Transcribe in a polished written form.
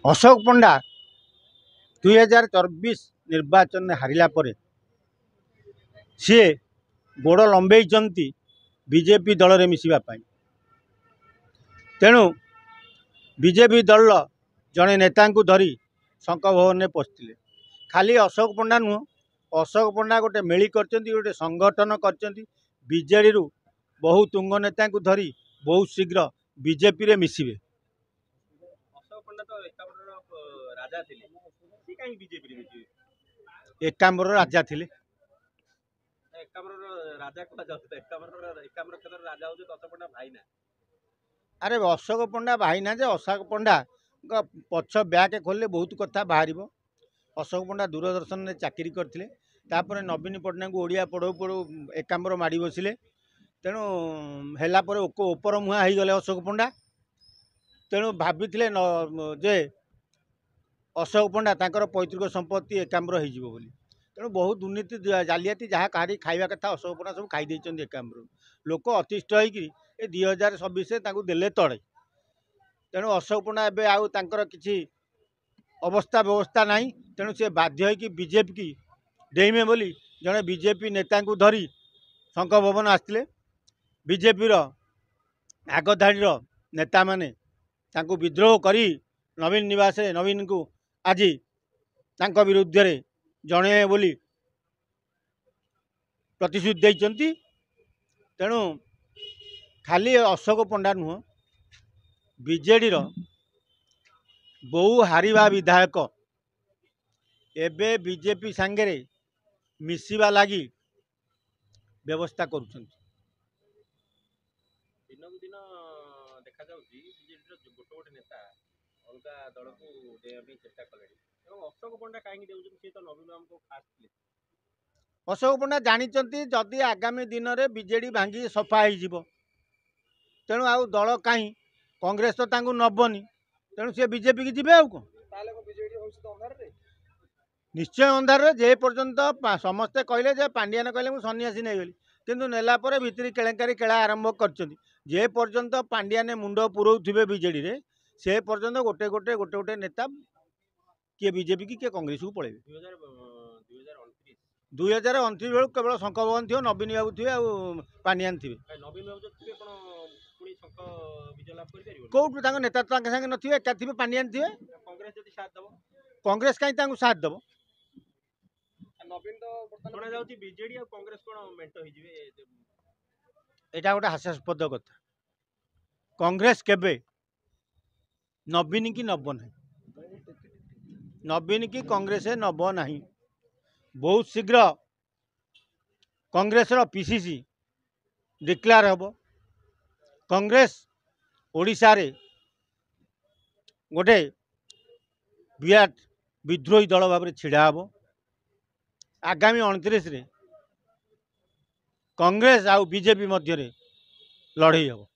अशोक पंडा 2024 निर्वाचन में हारिला परे सी गोड़ लंबे बीजेपी दल में मिसवाई। तेणु बीजेपी दल जड़े नेता धरी शंख भवन में पशि खाली अशोक पंडा नुह, अशोक पंडा गोटे मेली गोटे संगठन करजेडी बहु तुंग नेता धरी बहुत शीघ्र बीजेपी रे मिसिबे। अशोक पंडा तो राजा थे, बीजेपी एकाम्बर राजा थे। अरे अशोक पंडा भाई ना जे अशोक पंडा पछ ब्याग खोलिले बहुत कथा बाहर। अशोक पंडा दूरदर्शन में चाकरी करते, नवीन पट्टनायक ओडिया पढ़ऊ पढ़ऊ एकाम्बर माड़ी बसिले। तेणु हेलापर ओपर मुहां हो गले अशोक पंडा। तेणु भाभी जे अशोक पंडा तांकर पैतृक संपत्ति एकाम्बर हो। तेणु बहुत दुर्नीति जालियाती जहाँ कहारी खाଇବା कथा अशोक पंडा सब खाई एकाम्बर लोक अतिष्ठ होकर 2026 देले तड़े। तेणु अशोक पंडा एवं आउ किसी अवस्था व्यवस्था ना। तेणु सी बाध्य होगी बीजेपी की डेइमे बोली जड़े बीजेपी नेता धरी शंख भवन आसते। बीजेपी आगधाड़ी नेता माने विद्रोह करी नवीन निवास नवीन को आज विरुद्ध रे जणे बोली प्रतिश्रुति देइचंती। तेणु खाली अशोक पंडा नुह, बीजेडी बहु हारिबा विधायक एबे बीजेपी सांगे मिसिबा लगी व्यवस्था करुछन। दिन दिन देखा गोटे नेता अलग दल को चेष्टा कले। अशोक पंडा कहीं तो नवीन बाबू को खास थे। अशोक पंडा जानते जदि आगामी दिन में बीजेडी भांगी सफा हो तेणु आउ दल कहीं कांग्रेस तो नबनी। तेणु सी बीजेपी की जीवे कौन निश्चय अंधार जे पर्यंत समस्ते कहले पांडियान कहले मुझे सन्यासी नहीं गली किंतु नेला परे भितरी केलेंकारी केला आरंभ कर जे पर्यंत पांडियाने मुंड पुरौथिबे बीजेडी रे से पर्यंत गोटे गोटे गोटे गोटे नेता किए बीजेपी की किए कांग्रेस को पड़े। 2029 बेलू केवल शंख भवन थी, नवीन बाबू थे पांडियान थे। कौटू नेता तो संगे नथिबे एका थे पांडियान थे। कांग्रेस कहीं साथ दब एटा गोटे हास्यास्पद कथा। कांग्रेस केबे नवीन की नब ना, नवीन की कांग्रेस नब ना। बहुत शीघ्र कांग्रेस पीसीसी डिक्लेयर हम। कांग्रेस ओडिशा रे गोटे विराट विद्रोही दल भाव में छिड़ा हम। आगामी 29 रे कांग्रेस आउ बीजेपी मध्य लड़ई हम।